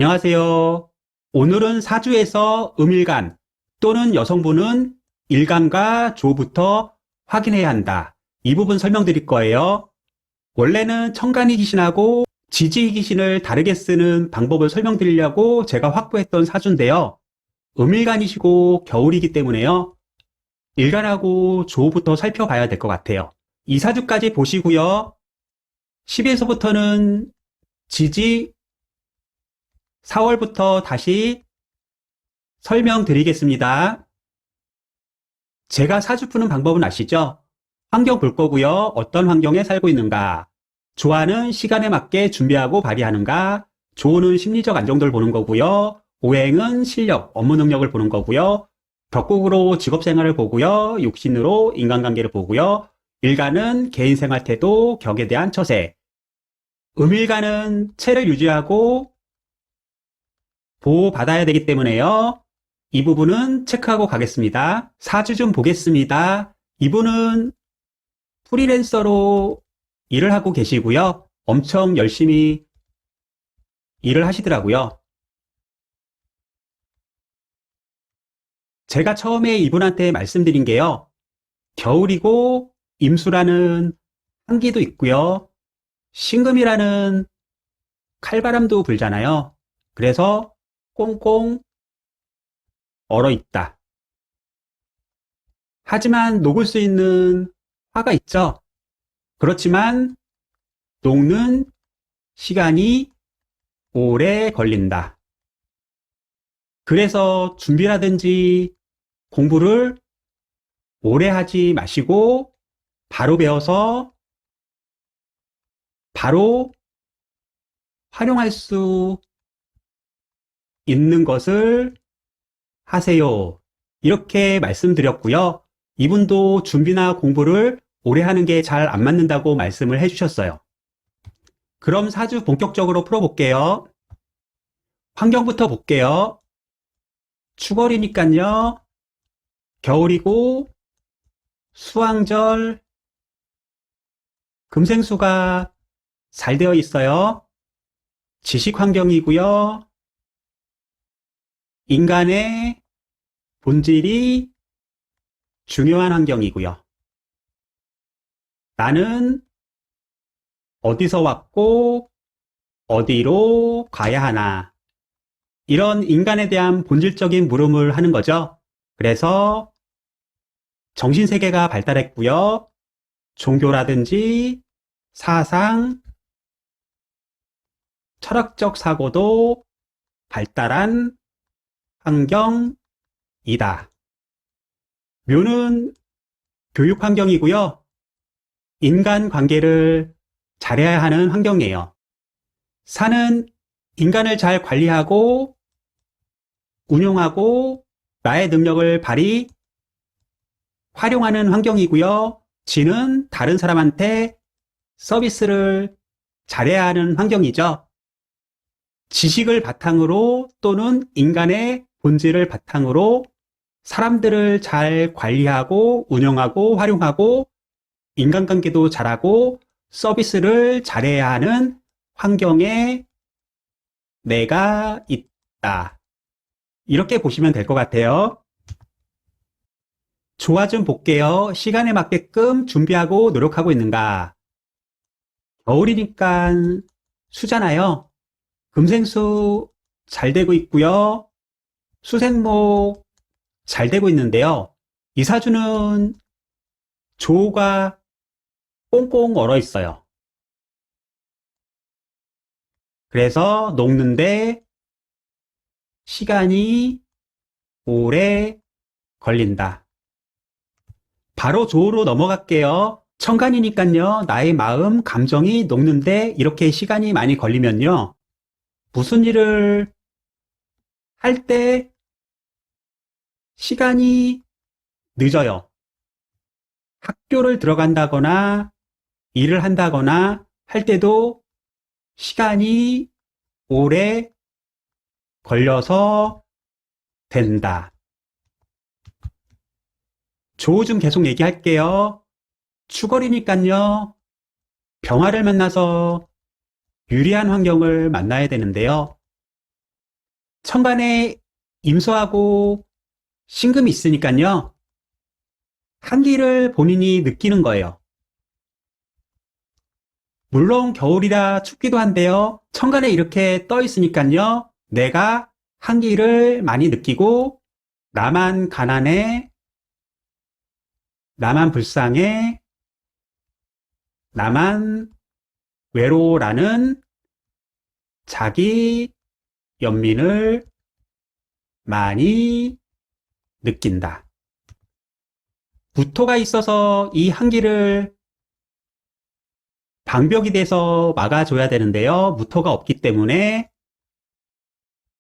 안녕하세요. 오늘은 사주에서 음일간 또는 여성분은 일간과 조부터 확인해야 한다. 이 부분 설명드릴 거예요. 원래는 천간이 귀신하고 지지 귀신을 다르게 쓰는 방법을 설명드리려고 제가 확보했던 사주인데요. 음일간이시고 겨울이기 때문에요. 일간하고 조부터 살펴봐야 될 것 같아요. 이 사주까지 보시고요. 10에서부터는 지지 4월부터 다시 설명드리겠습니다. 제가 사주 푸는 방법은 아시죠? 환경 볼 거고요. 어떤 환경에 살고 있는가, 좋아하는 시간에 맞게 준비하고 발휘하는가, 조는 심리적 안정도를 보는 거고요. 오행은 실력, 업무 능력을 보는 거고요. 격국으로 직업생활을 보고요. 육신으로 인간관계를 보고요. 일간은 개인생활 태도, 격에 대한 처세. 음일간은 체를 유지하고 보호받아야 되기 때문에요. 이 부분은 체크하고 가겠습니다. 사주 좀 보겠습니다. 이분은 프리랜서로 일을 하고 계시고요. 엄청 열심히 일을 하시더라고요. 제가 처음에 이분한테 말씀드린 게요. 겨울이고 임수라는 한기도 있고요. 신금이라는 칼바람도 불잖아요. 그래서 꽁꽁 얼어 있다. 하지만 녹을 수 있는 화가 있죠. 그렇지만 녹는 시간이 오래 걸린다. 그래서 준비라든지 공부를 오래 하지 마시고 바로 배워서 바로 활용할 수 있는 것을 하세요. 이렇게 말씀드렸고요. 이분도 준비나 공부를 오래 하는 게 잘 안 맞는다고 말씀을 해주셨어요. 그럼 사주 본격적으로 풀어볼게요. 환경부터 볼게요. 추월이니까요. 겨울이고 수왕절 금생수가 잘 되어 있어요. 지식 환경이고요. 인간의 본질이 중요한 환경이고요. 나는 어디서 왔고 어디로 가야 하나, 이런 인간에 대한 본질적인 물음을 하는 거죠. 그래서 정신세계가 발달했고요. 종교라든지 사상, 철학적 사고도 발달한 환경이다. 묘는 교육 환경이고요. 인간 관계를 잘해야 하는 환경이에요. 산은 인간을 잘 관리하고 운용하고 나의 능력을 활용하는 환경이고요. 지는 다른 사람한테 서비스를 잘해야 하는 환경이죠. 지식을 바탕으로 또는 인간의 본질을 바탕으로 사람들을 잘 관리하고 운영하고 활용하고 인간관계도 잘하고 서비스를 잘해야 하는 환경에 내가 있다. 이렇게 보시면 될 것 같아요. 조화 좀 볼게요. 시간에 맞게끔 준비하고 노력하고 있는가. 겨울이니까 수잖아요. 금생수 잘 되고 있고요. 수생목 잘 되고 있는데요. 이 사주는 조가 꽁꽁 얼어 있어요. 그래서 녹는데 시간이 오래 걸린다. 바로 조로 넘어갈게요. 천간이니까요. 나의 마음, 감정이 녹는데 이렇게 시간이 많이 걸리면요. 무슨 일을 할 때 시간이 늦어요. 학교를 들어간다거나 일을 한다거나 할 때도 시간이 오래 걸려서 된다. 조 좀 계속 얘기할게요. 추월이니까요. 병화를 만나서 유리한 환경을 만나야 되는데요. 천간에 임수하고 신금이 있으니까요. 한기를 본인이 느끼는 거예요. 물론 겨울이라 춥기도 한데요. 천간에 이렇게 떠 있으니까요. 내가 한기를 많이 느끼고 나만 가난해, 나만 불쌍해, 나만 외로워라는 자기 연민을 많이 느낀다. 무토가 있어서 이 한기를 방벽이 돼서 막아줘야 되는데요. 무토가 없기 때문에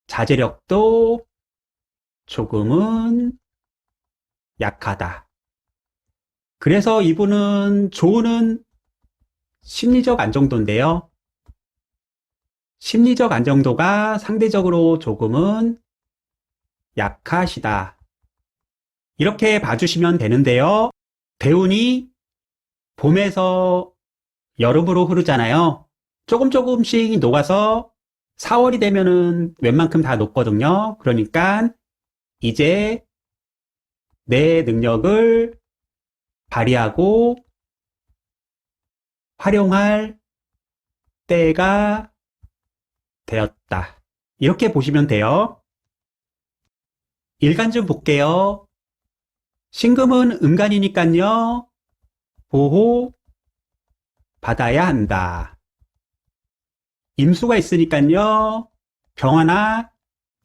자제력도 조금은 약하다. 그래서 이분은 좋은 심리적 안정도인데요. 심리적 안정도가 상대적으로 조금은 약하시다. 이렇게 봐주시면 되는데요. 대운이 봄에서 여름으로 흐르잖아요. 조금씩 녹아서 4월이 되면은 웬만큼 다 녹거든요. 그러니까 이제 내 능력을 발휘하고 활용할 때가 되었다. 이렇게 보시면 돼요. 일간 좀 볼게요. 신금은 음간이니까요. 보호 받아야 한다. 임수가 있으니까요. 병화나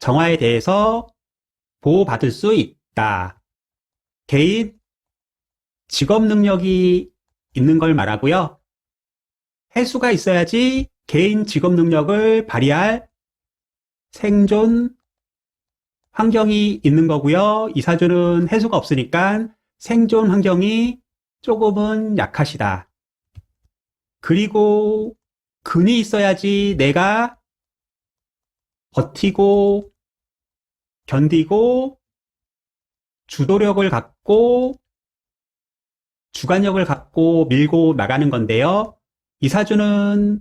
정화에 대해서 보호받을 수 있다. 개인 직업 능력이 있는 걸 말하고요. 해수가 있어야지 개인 직업 능력을 발휘할 생존 환경이 있는 거고요. 이 사주는 해수가 없으니까 생존 환경이 조금은 약하시다. 그리고 근이 있어야지 내가 버티고 견디고 주도력을 갖고 주관력을 갖고 밀고 나가는 건데요. 이 사주는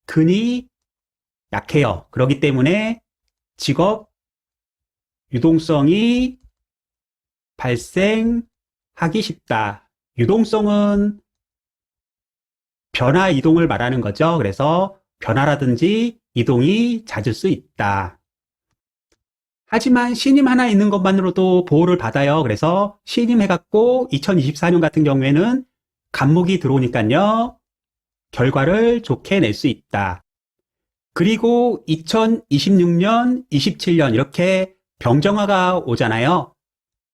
근이 약해요. 그렇기 때문에 직업 유동성이 발생하기 쉽다. 유동성은 변화 이동을 말하는 거죠. 그래서 변화라든지 이동이 잦을 수 있다. 하지만 신임 하나 있는 것만으로도 보호를 받아요. 그래서 신임 해갖고 2024년 같은 경우에는 간목이 들어오니까요. 결과를 좋게 낼 수 있다. 그리고 2026년, 27년 이렇게 병정화가 오잖아요.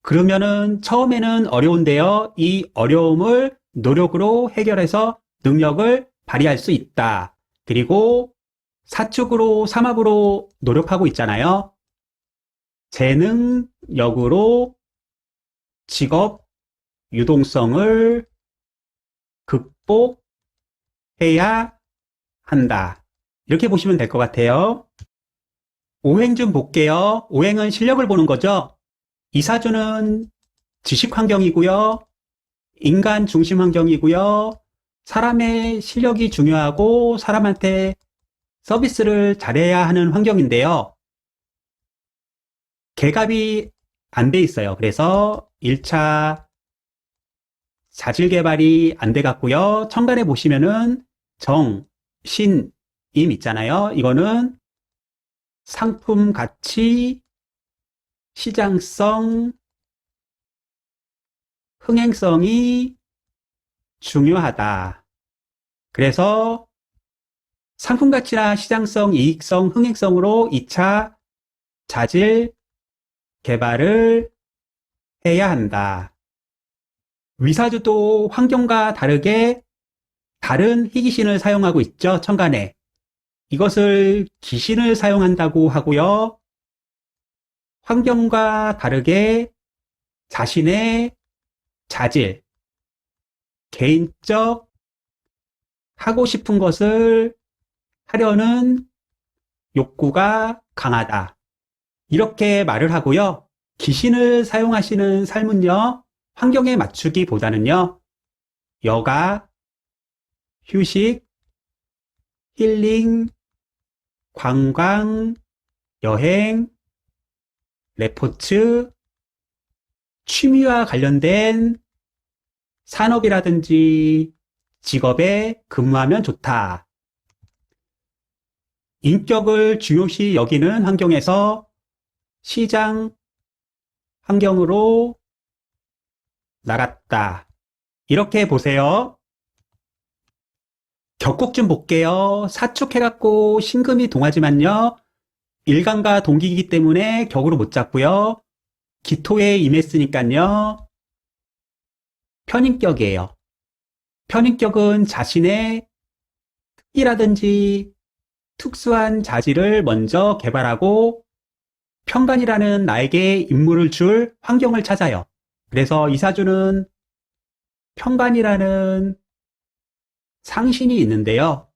그러면은 처음에는 어려운데요. 이 어려움을 노력으로 해결해서 능력을 발휘할 수 있다. 그리고 사축으로 삼합으로 노력하고 있잖아요. 재능력으로 직업 유동성을 극복해야 한다. 이렇게 보시면 될 것 같아요. 오행 좀 볼게요. 오행은 실력을 보는 거죠. 이 사주는 지식 환경이고요. 인간 중심 환경이고요. 사람의 실력이 중요하고 사람한테 서비스를 잘해야 하는 환경인데요. 계갑이 안 돼 있어요. 그래서 1차 자질 개발이 안 돼 갖고요. 천간에 보시면은 정, 신, 임 있잖아요. 이거는 상품 가치, 시장성, 흥행성이 중요하다. 그래서 상품 가치나 시장성, 이익성, 흥행성으로 2차 자질 개발을 해야 한다. 위사주도 환경과 다르게 다른 희귀신을 사용하고 있죠. 천간에. 이것을 기신을 사용한다고 하고요. 환경과 다르게 자신의 자질, 개인적 하고 싶은 것을 하려는 욕구가 강하다. 이렇게 말을 하고요. 기신을 사용하시는 삶은요. 환경에 맞추기보다는요. 여가, 휴식, 힐링, 관광, 여행, 레포츠, 취미와 관련된 산업이라든지 직업에 근무하면 좋다. 인격을 중요시 여기는 환경에서 시장 환경으로 나갔다. 이렇게 보세요. 격곡 좀 볼게요. 사축해갖고 신금이 동하지만요. 일간과 동기이기 때문에 격으로 못 잡고요. 기토에 임했으니까요. 편인격이에요. 편인격은 자신의 특기라든지 특수한 자질을 먼저 개발하고 편관이라는 나에게 임무를 줄 환경을 찾아요. 그래서 이 사주는 편관이라는 상신이 있는데요.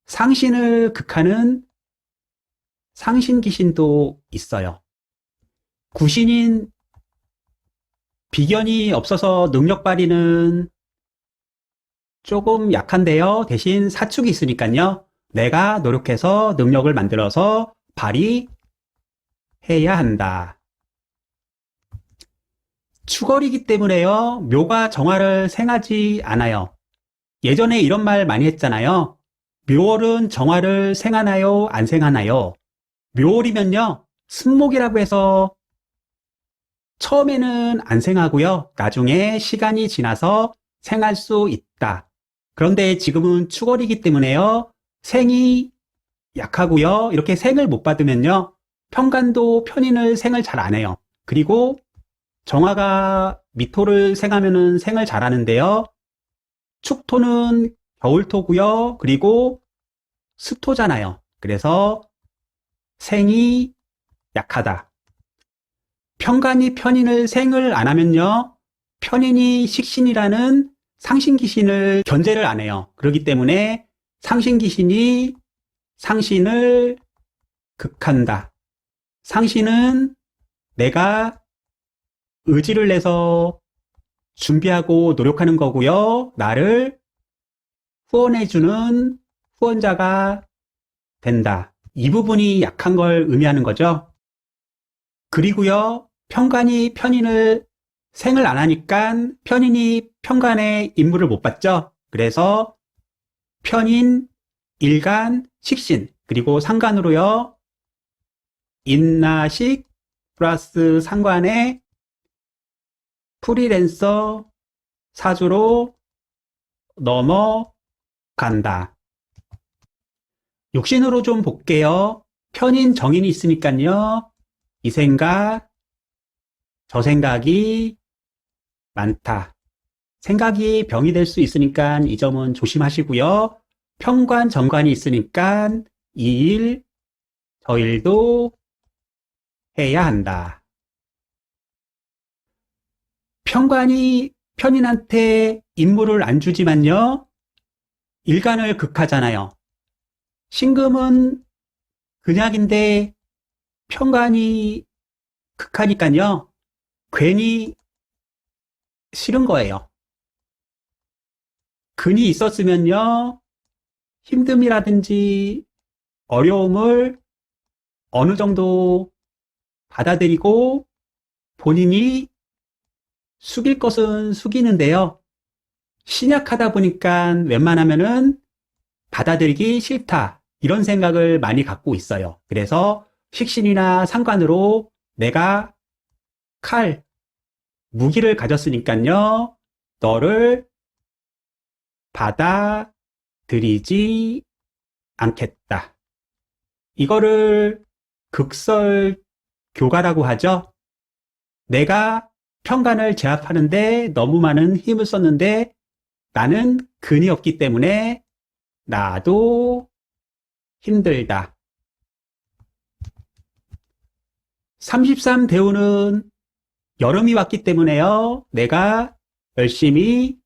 상신을 극하는 상신귀신도 있어요. 구신인 비견이 없어서 능력 발휘는 조금 약한데요. 대신 사축이 있으니까요. 내가 노력해서 능력을 만들어서 발휘해야 한다. 추걸이기 때문에요. 묘가 정화를 생하지 않아요. 예전에 이런 말 많이 했잖아요. 묘월은 정화를 생하나요? 안 생하나요? 묘월이면요. 승목이라고 해서 처음에는 안 생하고요. 나중에 시간이 지나서 생할 수 있다. 그런데 지금은 추걸이기 때문에요. 생이 약하고요. 이렇게 생을 못 받으면요. 편관도 편인을 생을 잘 안 해요. 그리고 정화가 미토를 생하면은 생을 잘 하는데요. 축토는 겨울토고요. 그리고 습토잖아요. 그래서 생이 약하다. 편관이 편인을 생을 안 하면요. 편인이 식신이라는 상신귀신을 견제를 안 해요. 그렇기 때문에 상신귀신이 상신을 극한다. 상신은 내가 의지를 내서 준비하고 노력하는 거고요. 나를 후원해주는 후원자가 된다. 이 부분이 약한 걸 의미하는 거죠. 그리고요. 편관이 편인을 생을 안 하니까 편인이 편관의 임무를 못 받죠. 그래서 편인, 일간, 식신, 그리고 상관으로요. 인나식 플러스 상관의 프리랜서 사주로 넘어간다. 육신으로 좀 볼게요. 편인 정인이 있으니까요. 이 생각, 저 생각이 많다. 생각이 병이 될 수 있으니까 이 점은 조심하시고요. 편관, 정관이 있으니까 이 일, 저 일도 해야 한다. 편관이 편인한테 임무를 안 주지만요. 일간을 극하잖아요. 신금은 근약인데 편관이 극하니까요. 괜히 싫은 거예요. 근이 있었으면요. 힘듦이라든지 어려움을 어느 정도 받아들이고 본인이 숙일 것은 숙이는데요. 신약하다 보니까 웬만하면은 받아들이기 싫다. 이런 생각을 많이 갖고 있어요. 그래서 식신이나 상관으로 내가 칼, 무기를 가졌으니까요. 너를 받아들이지 않겠다. 이거를 극설교가라고 하죠. 내가 편관을 제압하는데 너무 많은 힘을 썼는데 나는 근이 없기 때문에 나도 힘들다. 33대운은 여름이 왔기 때문에요. 내가 열심히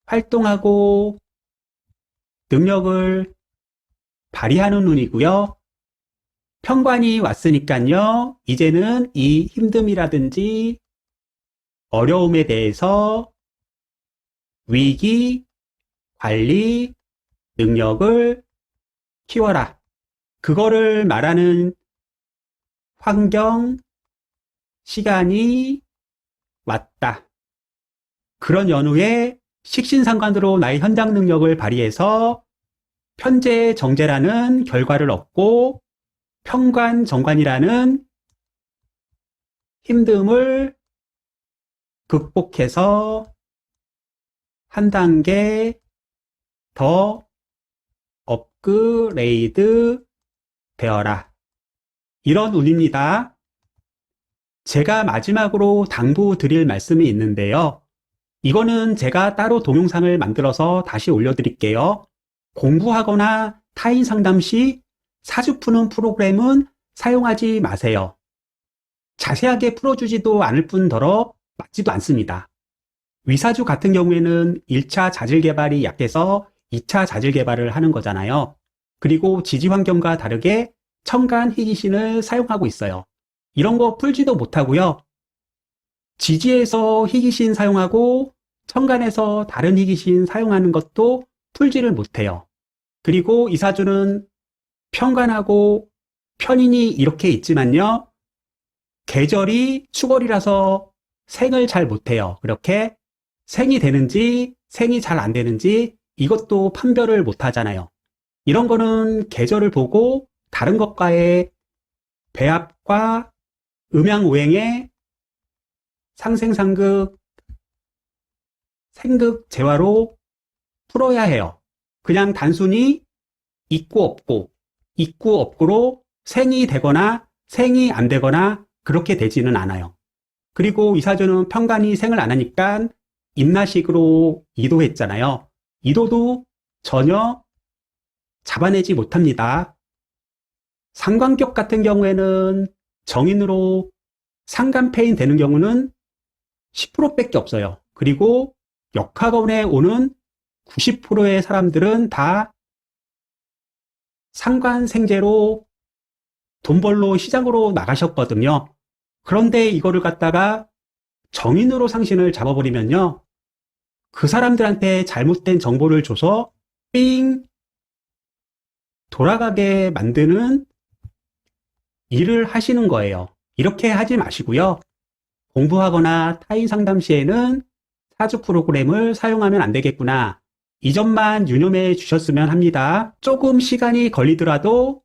활동하고 능력을 발휘하는 운이고요. 편관이 왔으니까요. 이제는 이 힘듦이라든지 어려움에 대해서 위기 관리 능력을 키워라. 그거를 말하는 환경, 시간이 왔다. 그런 연후에 식신상관으로 나의 현장 능력을 발휘해서 편재 정제라는 결과를 얻고 평관 정관이라는 힘듦을 극복해서 한 단계 더 업그레이드 되어라. 이런 운입니다. 제가 마지막으로 당부드릴 말씀이 있는데요. 이거는 제가 따로 동영상을 만들어서 다시 올려드릴게요. 공부하거나 타인 상담 시 사주 푸는 프로그램은 사용하지 마세요. 자세하게 풀어주지도 않을 뿐더러 맞지도 않습니다. 위사주 같은 경우에는 1차 자질 개발이 약해서 2차 자질 개발을 하는 거잖아요. 그리고 지지 환경과 다르게 천간 희귀신을 사용하고 있어요. 이런 거 풀지도 못하고요. 지지에서 희귀신 사용하고 천간에서 다른 희귀신 사용하는 것도 풀지를 못해요. 그리고 이 사주는 편관하고 편인이 이렇게 있지만요. 계절이 추월이라서 생을 잘 못해요. 그렇게 생이 되는지 생이 잘 안 되는지 이것도 판별을 못하잖아요. 이런 거는 계절을 보고 다른 것과의 배합과 음양오행의 상생상극, 생극, 재화로 풀어야 해요. 그냥 단순히 있고 없고로 생이 되거나 생이 안 되거나 그렇게 되지는 않아요. 그리고 이 사주는 편관이 생을 안 하니까 임나식으로 이도했잖아요. 이도도 전혀 잡아내지 못합니다. 상관격 같은 경우에는 정인으로 상간패인 되는 경우는 10%밖에 없어요. 그리고 역학원에 오는 90%의 사람들은 다 상관생제로 돈 벌러 시장으로 나가셨거든요. 그런데 이거를 갖다가 정인으로 상신을 잡아버리면요. 그 사람들한테 잘못된 정보를 줘서 삥 돌아가게 만드는 일을 하시는 거예요. 이렇게 하지 마시고요. 공부하거나 타인 상담 시에는 사주 프로그램을 사용하면 안 되겠구나. 이 점만 유념해 주셨으면 합니다. 조금 시간이 걸리더라도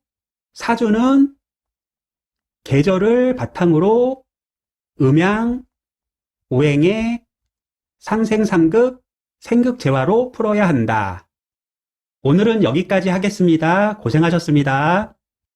사주는 계절을 바탕으로 음양, 오행의 상생상극, 생극재화로 풀어야 한다. 오늘은 여기까지 하겠습니다. 고생하셨습니다.